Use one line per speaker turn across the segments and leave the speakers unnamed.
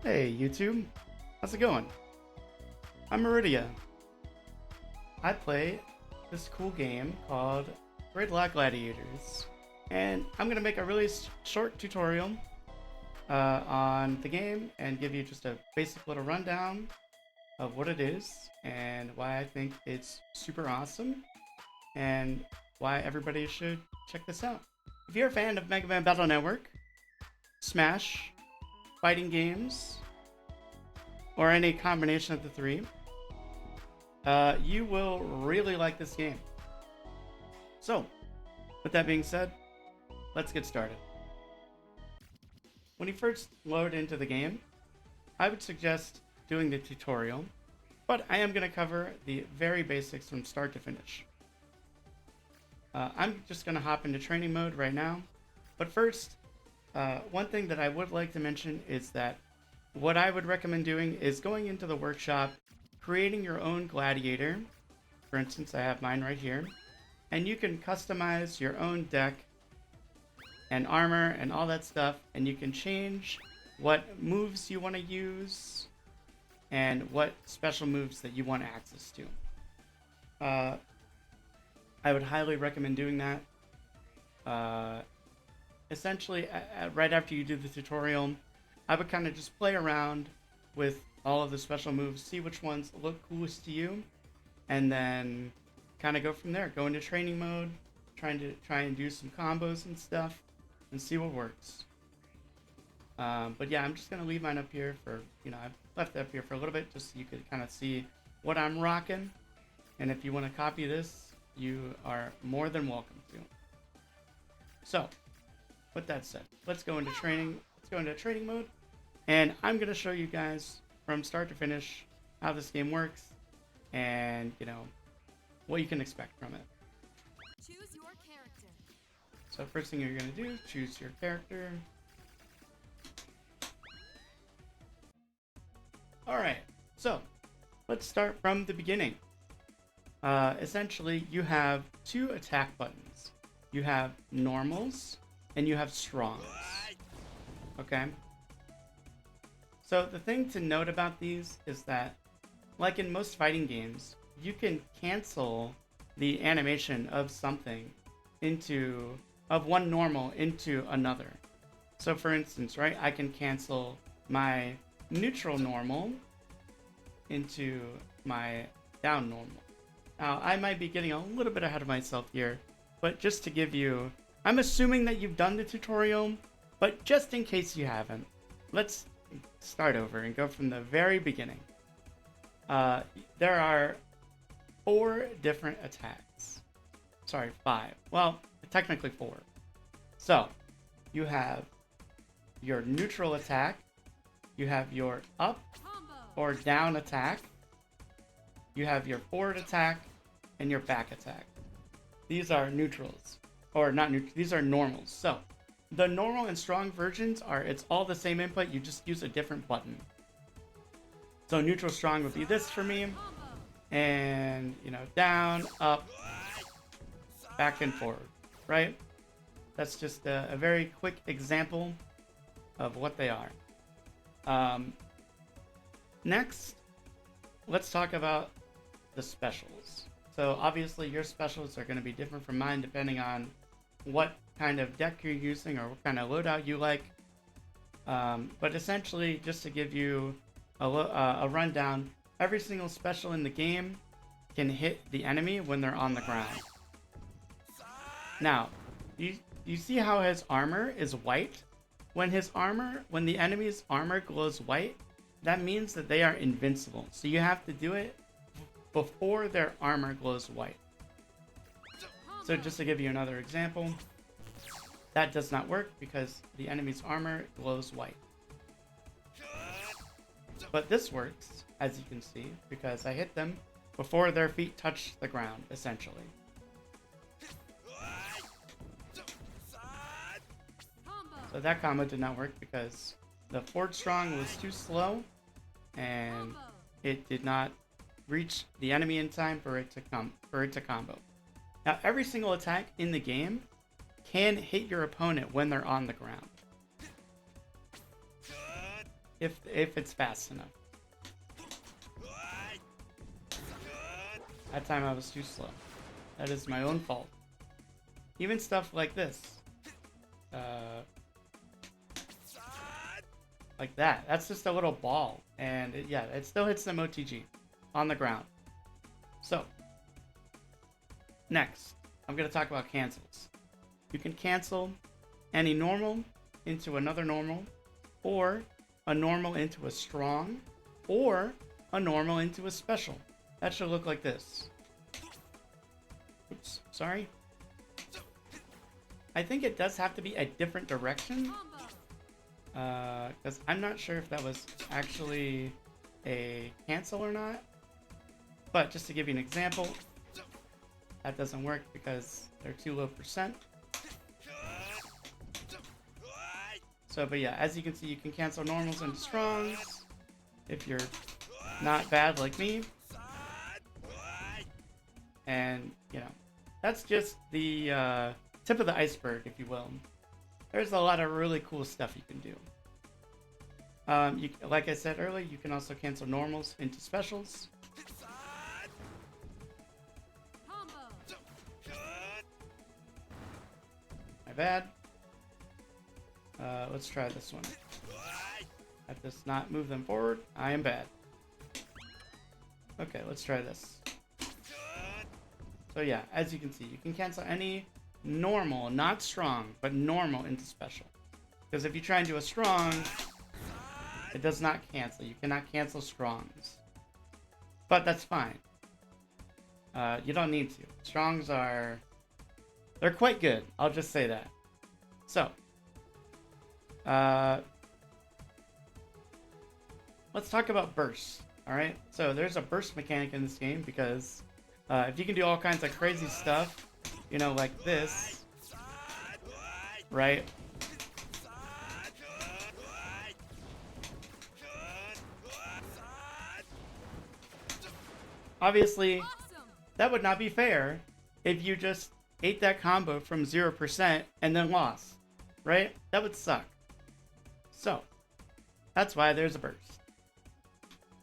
Hey YouTube, how's it going? I'm Meridia. I play this cool game called Gridlock Gladiators, and I'm gonna make a really short tutorial on the game and give you just a basic little rundown of what it is and why I think it's super awesome and why everybody should check this out. If you're a fan of Mega Man Battle Network, Smash, fighting games, or any combination of the three, you will really like this game. So, with that being said, let's get started. When you first load into the game, I would suggest doing the tutorial, but I am going to cover the very basics from start to finish. I'm just going to hop into training mode right now, but first, one thing that I would like to mention is that what I would recommend doing is going into the workshop, creating your own gladiator. For instance, I have mine right here, and you can customize your own deck and armor and all that stuff, and you can change what moves you want to use and what special moves that you want access to. I would highly recommend doing that. Essentially, right after you do the tutorial, I would kind of just play around with all of the special moves, see which ones look coolest to you, and then kind of go from there. Go into training mode, try and do some combos and stuff, and see what works. But yeah, I'm just gonna leave mine up here for, I've left it up here for a little bit just so you could kind of see what I'm rocking. And if you want to copy this, you are more than welcome to. So, with that said, let's go into training. Let's go into training mode, and I'm gonna show you guys from start to finish how this game works, and what you can expect from it.
Choose your character.
So first thing you're gonna do, choose your character. All right, so let's start from the beginning. Essentially, you have two attack buttons. You have normals and you have strongs. Okay? So the thing to note about these is that, like in most fighting games, you can cancel the animation of something of one normal into another. So for instance, right, I can cancel my neutral normal into my down normal. Now, I might be getting a little bit ahead of myself here, but just to give you, I'm assuming that you've done the tutorial, but just in case you haven't, let's start over and go from the very beginning. There are 4 different attacks. Sorry, 5. Well, technically 4. So, you have your neutral attack, you have your up or down attack, you have your forward attack, and your back attack. These are neutrals. Or not neutral, these are normals. So, the normal and strong versions it's all the same input, you just use a different button. So neutral strong would be this for me. And, down, up, back and forward, right? That's just a very quick example of what they are. Next, let's talk about the specials. So obviously your specials are going to be different from mine depending on what kind of deck you're using or what kind of loadout you like. But essentially, just to give you a rundown, every single special in the game can hit the enemy when they're on the ground. Now, you see how his armor is white? When the enemy's armor glows white, that means that they are invincible. So you have to do it before their armor glows white. So just to give you another example, that does not work because the enemy's armor glows white. But this works, as you can see, because I hit them before their feet touch the ground, essentially. So that combo did not work because the forward strong was too slow and it did not reach the enemy in time for it to combo. Now, every single attack in the game can hit your opponent when they're on the ground. if it's fast enough. That time I was too slow. That is my own fault. Even stuff like this. Like that. That's just a little ball. And yeah, it still hits them OTG on the ground. So, next, I'm going to talk about cancels. You can cancel any normal into another normal, or a normal into a strong, or a normal into a special. That should look like this. Oops, sorry. I think it does have to be a different direction. Because I'm not sure if that was actually a cancel or not. But just to give you an example, that doesn't work because they're too low percent. So, but yeah, as you can see, you can cancel normals into strongs if you're not bad like me. And, you know, that's just the tip of the iceberg, if you will. There's a lot of really cool stuff you can do. Like I said earlier, you can also cancel normals into specials. My bad. Let's try this one. That does not move them forward. I am bad. Okay, let's try this. So yeah, as you can see, you can cancel any normal, not strong, but normal into special. Because if you try and do a strong, it does not cancel. You cannot cancel strongs. But that's fine. You don't need to. Strongs are... they're quite good. I'll just say that. So. Let's talk about bursts. Alright? So there's a burst mechanic in this game because if you can do all kinds of crazy stuff, you know, like this, right? Obviously, that would not be fair if you just ate that combo from 0% and then lost, right? That would suck. So, that's why there's a burst.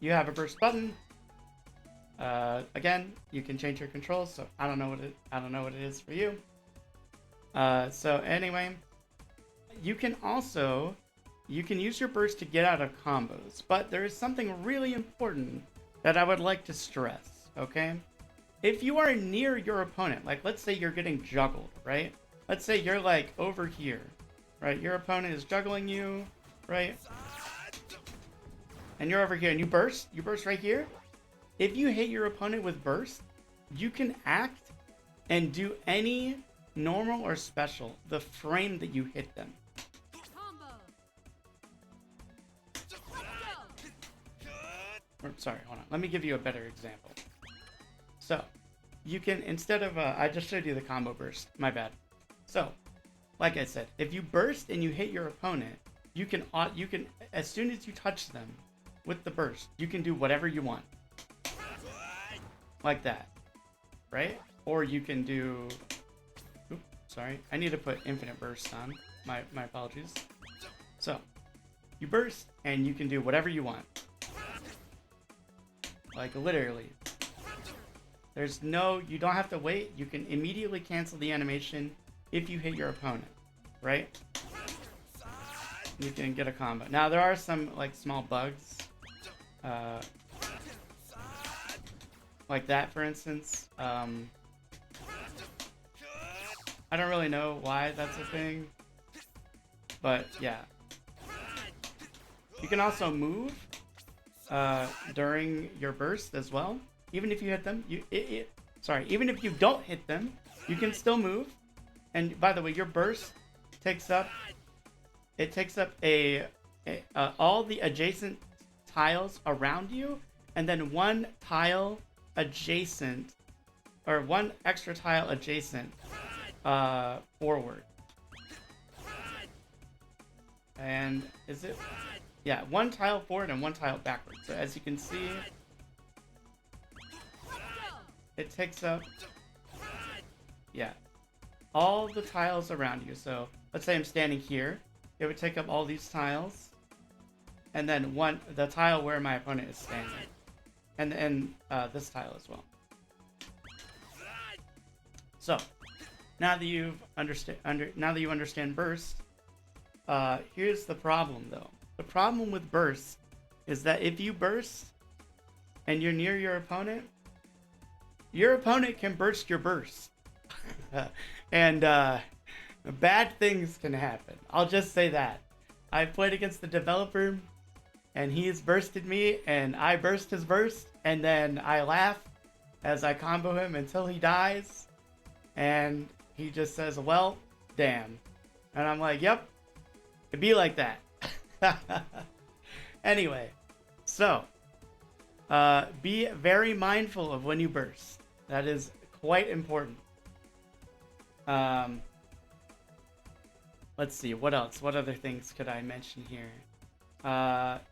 You have a burst button. Again, you can change your controls, so I don't know what it is for you. So anyway, you can use your burst to get out of combos, but there is something really important that I would like to stress, okay? If you are near your opponent, like let's say you're getting juggled, right? Let's say you're like over here, right? Your opponent is juggling you, right? And you're over here and you burst right here. If you hit your opponent with burst, you can act and do any normal or special the frame that you hit them. Or, sorry, hold on. Let me give you a better example. So, you can, instead of, I just showed you the combo burst. My bad. So, like I said, if you burst and you hit your opponent, you can, as soon as you touch them with the burst, you can do whatever you want. Like that. Right? Or you can do... Oops, sorry. I need to put infinite burst on. My apologies. So, you burst and you can do whatever you want. Like, literally. There's no... You don't have to wait. You can immediately cancel the animation if you hit your opponent. Right? You can get a combo. Now, there are some, like, small bugs. Like that, for instance. I don't really know why that's a thing. But, yeah. You can also move during your burst as well. Even if you hit them, even if you don't hit them, you can still move. And by the way, your burst takes up all the adjacent tiles around you, and then one tile adjacent, or one extra tile adjacent forward. And is it? Yeah, one tile forward and one tile backward. So as you can see, it takes up, yeah, all the tiles around you. So let's say I'm standing here. It would take up all these tiles. and then the tile where my opponent is standing, and this tile as well. So now that you understand burst, here's the problem though. The problem with burst is that if you burst and you're near your opponent can burst your burst. And bad things can happen. I'll just say that. I played against the developer and he's bursted me and I burst his burst, and then I laugh as I combo him until he dies, and he just says, well, damn. And I'm like, yep, it'd be like that. Anyway, so be very mindful of when you burst. That is quite important. Let's see, what else? What other things could I mention here?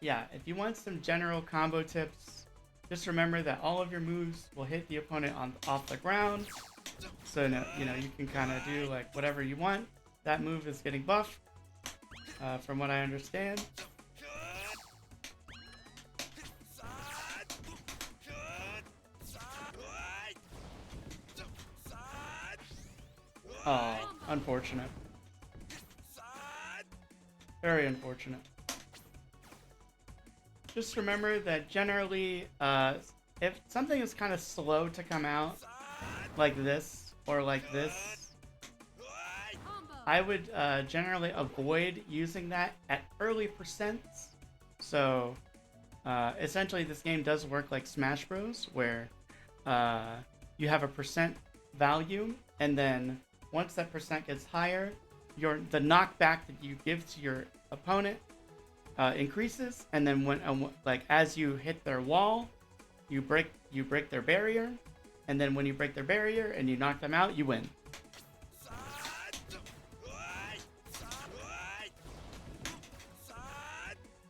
Yeah, if you want some general combo tips, just remember that all of your moves will hit the opponent off the ground. So, you know, you can kind of do like whatever you want. That move is getting buffed, from what I understand. Oh, unfortunate. Very unfortunate. Just remember that generally, if something is kind of slow to come out, like this, or like this, I would generally avoid using that at early percents. So, essentially this game does work like Smash Bros, where you have a percent value, and then once that percent gets higher, the knockback that you give to your opponent increases, and then when like as you hit their wall, you break their barrier, and then when you break their barrier and you knock them out, you win.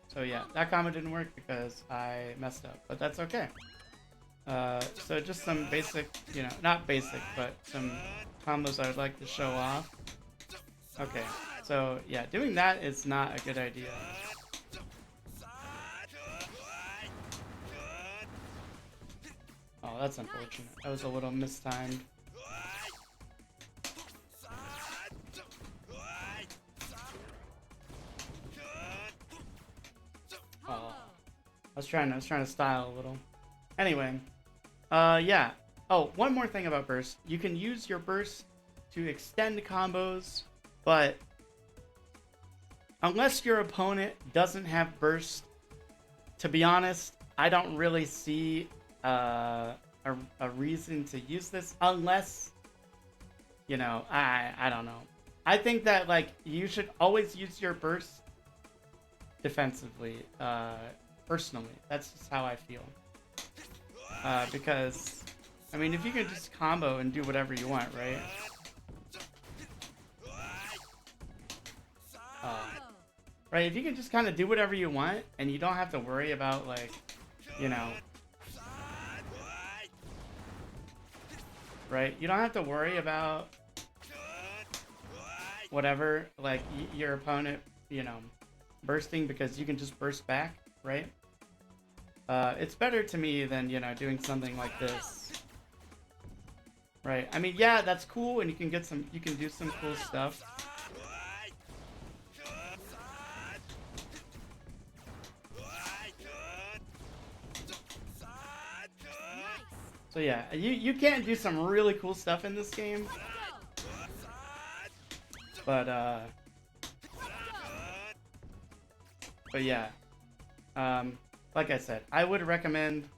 So yeah, that combo didn't work because I messed up, but that's okay. So just some basic, you know, not basic, but some combos I would like to show off. Okay, so yeah, doing that is not a good idea. Oh, that's unfortunate. That was a little mistimed. Oh, I was trying to style a little. Anyway, yeah. Oh, one more thing about burst. You can use your burst to extend combos, but unless your opponent doesn't have burst, to be honest, I don't really see a reason to use this, unless, you know, I don't know. I think that, like, you should always use your burst defensively, personally. That's just how I feel. Because, I mean, if you can just combo and do whatever you want, right? Right, if you can just kind of do whatever you want, and you don't have to worry about, like, you know... Right, you don't have to worry about whatever, like, your opponent, you know, bursting, because you can just burst back, right? It's better to me than, you know, doing something like this. Right, I mean, yeah, that's cool, and you can do some cool stuff. So yeah, you can do some really cool stuff in this game. But yeah, like I said, I would recommend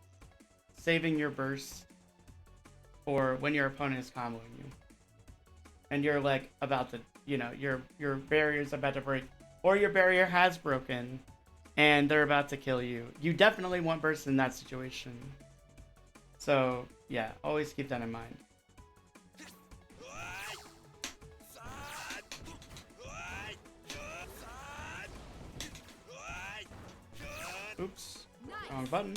saving your burst for when your opponent is comboing you, and you're like about to, you know, your barrier's about to break, or your barrier has broken, and they're about to kill you. You definitely want burst in that situation. So yeah, always keep that in mind. Oops, wrong button.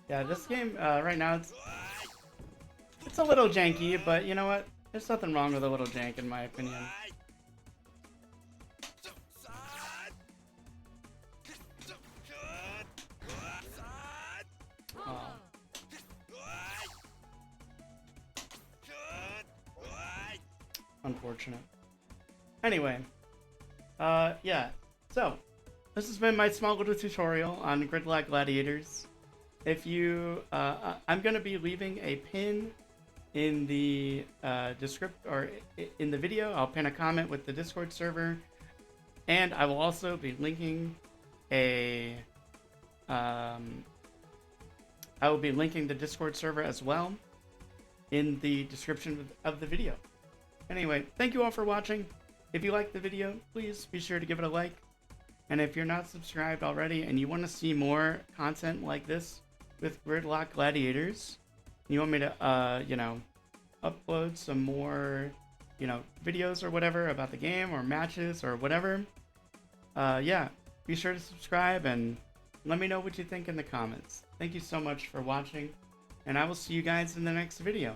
Yeah, this game right now, It's a little janky, but you know what? There's nothing wrong with a little jank in my opinion. Oh. Unfortunate. Anyway, yeah. So, this has been my small little tutorial on Gridlock Gladiators. If you, I'm gonna be leaving a pin in the description or in the video. I'll pin a comment with the Discord server, and I will also be linking a, I will be linking the Discord server as well in the description of the video. Anyway, thank you all for watching. If you liked the video, please be sure to give it a like. And if you're not subscribed already and you want to see more content like this with Gridlock Gladiators, you want me to, you know, upload some more, you know, videos or whatever about the game or matches or whatever, yeah, be sure to subscribe and let me know what you think in the comments. Thank you so much for watching, and I will see you guys in the next video.